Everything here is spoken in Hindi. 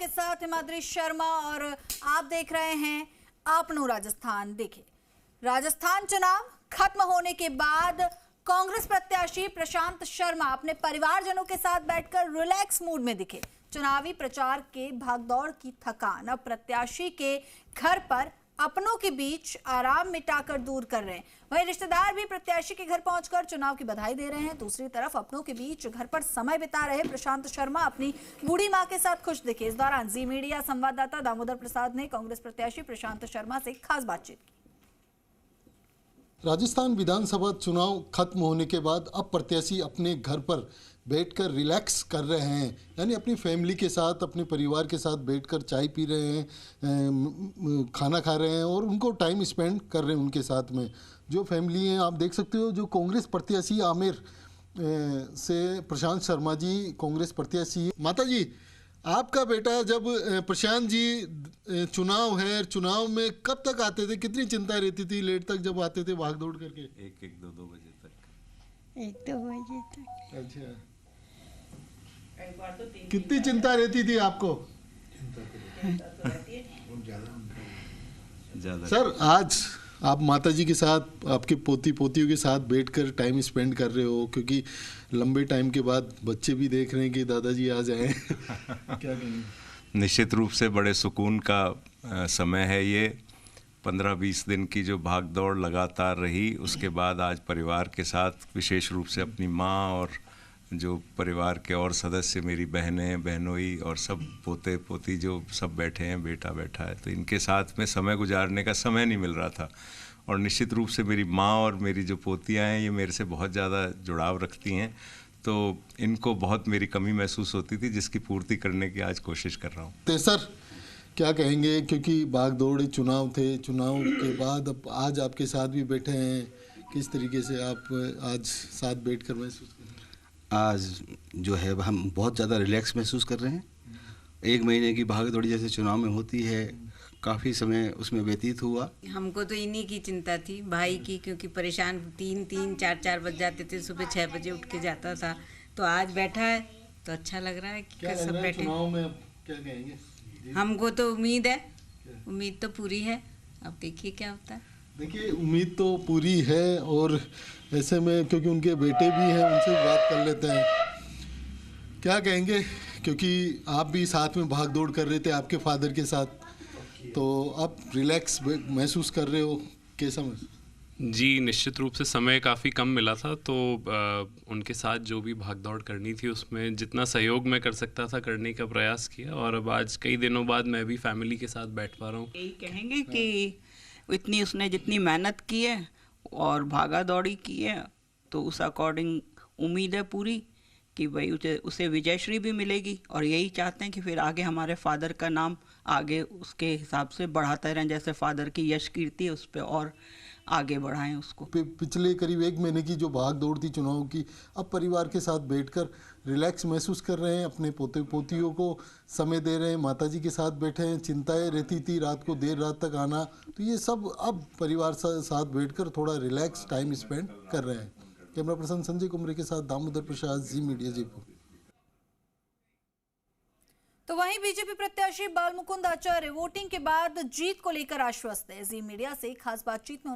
आपके साथ हिमाद्री शर्मा और आप देख रहे हैं आपनो राजस्थान। देखिए, राजस्थान चुनाव खत्म होने के बाद कांग्रेस प्रत्याशी प्रशांत शर्मा अपने परिवारजनों के साथ बैठकर रिलैक्स मूड में दिखे। चुनावी प्रचार के भागदौड़ की थकान अब प्रत्याशी के घर पर अपनों के बीच आराम मिटाकर दूर कर रहे हैं। वहीं रिश्तेदार भी प्रत्याशी के घर पहुंचकर चुनाव की बधाई दे रहे हैं। दूसरी तरफ अपनों के बीच घर पर समय बिता रहे प्रशांत शर्मा अपनी बूढ़ी मां के साथ खुश दिखे। इस दौरान जी मीडिया संवाददाता दामोदर प्रसाद ने कांग्रेस प्रत्याशी प्रशांत शर्मा से खास बातचीत की। राजस्थान विधानसभा चुनाव खत्म होने के बाद अब प्रत्याशी अपने घर पर बैठकर रिलैक्स कर रहे हैं, यानी अपनी फैमिली के साथ, अपने परिवार के साथ बैठकर चाय पी रहे हैं, खाना खा रहे हैं और उनको टाइम स्पेंड कर रहे हैं उनके साथ में। जो फैमिली हैं आप देख सकते हो, जो कांग्रेस प्रत्याशी आमेर से प्रशांत शर्मा जी कांग्रेस प्रत्याशी। माता जी, आपका बेटा जब प्रशांत जी चुनाव है, चुनाव में कब तक आते थे, कितनी चिंता रहती थी लेट तक जब आते थे भाग दौड़ करके? एक दो बजे तक। एक दो बजे तक। अच्छा, कितनी चिंता रहती थी आपको? ज्यादा। सर, आज आप माता जी के साथ, आपके पोती पोतियों के साथ बैठकर टाइम स्पेंड कर रहे हो, क्योंकि लंबे टाइम के बाद बच्चे भी देख रहे हैं कि दादाजी आ जाएं। क्या कहेंगे? निश्चित रूप से बड़े सुकून का समय है ये। 15-20 दिन की जो भाग दौड़ लगातार रही, उसके बाद आज परिवार के साथ, विशेष रूप से अपनी माँ और जो परिवार के और सदस्य, मेरी बहनें, बहनोई और सब पोते पोती जो सब बैठे हैं, बेटा बैठा है, तो इनके साथ में समय गुजारने का समय नहीं मिल रहा था। और निश्चित रूप से मेरी माँ और मेरी जो पोतियाँ हैं, ये मेरे से बहुत ज़्यादा जुड़ाव रखती हैं, तो इनको बहुत मेरी कमी महसूस होती थी, जिसकी पूर्ति करने की आज कोशिश कर रहा हूँ। तो सर क्या कहेंगे, क्योंकि भाग दौड़ चुनाव थे, चुनाव के बाद अब आज आपके साथ भी बैठे हैं, किस तरीके से आप आज साथ बैठकर महसूस कर रहे हैं? आज जो है हम बहुत ज़्यादा रिलैक्स महसूस कर रहे हैं। 1 महीने की भाग दौड़ जैसे चुनाव में होती है, काफ़ी समय उसमें व्यतीत हुआ। हमको तो इन्हीं की चिंता थी, भाई की, क्योंकि परेशान 3-3, 4-4 बज जाते थे, सुबह 6 बजे उठ के जाता था। तो आज बैठा है तो अच्छा लग रहा है कि सब बैठे। चुनाव में क्या कहेंगे? हमको तो उम्मीद है, उम्मीद तो पूरी है, अब देखिए क्या होता है। देखिए, उम्मीद तो पूरी है, और ऐसे में क्योंकि उनके बेटे भी हैं, उनसे भी बात कर लेते हैं। क्या कहेंगे, क्योंकि आप भी साथ में भाग दौड़ कर रहे थे आपके फादर के साथ, तो आप रिलैक्स महसूस कर रहे हो, कैसा महसूस? जी, निश्चित रूप से समय काफ़ी कम मिला था, तो उनके साथ जो भी भागदौड़ करनी थी उसमें जितना सहयोग मैं कर सकता था करने का प्रयास किया। और अब आज कई दिनों बाद मैं भी फैमिली के साथ बैठ पा रहा हूँ। यही कहेंगे कि इतनी उसने जितनी मेहनत की है और भागा दौड़ी की है, तो उस अकॉर्डिंग उम्मीद है पूरी कि भाई उसे विजयश्री भी मिलेगी। और यही चाहते हैं कि फिर आगे हमारे फादर का नाम आगे उसके हिसाब से बढ़ाते रहें, जैसे फादर की यश कीर्ति है उस पर और आगे बढ़ाएं उसको। पिछले करीब 1 महीने की जो भाग दौड़ थी चुनाव की, अब परिवार के साथ बैठकर रिलैक्स महसूस कर रहे हैं, अपने पोते पोतियों को समय दे रहे हैं, माताजी के साथ बैठे हैं। चिंताएं रहती थी रात को देर रात तक आना, तो ये सब अब परिवार साथ बैठकर थोड़ा रिलैक्स टाइम स्पेंड कर रहे हैं। कैमरा पर्सन संजय कुमरे के साथ दामोदर प्रसाद, जी मीडिया, जयपुर। तो वहीं बीजेपी प्रत्याशी बालमुकुंद आचार्य वोटिंग के बाद जीत को लेकर आश्वस्त है। जी मीडिया से खास बातचीत में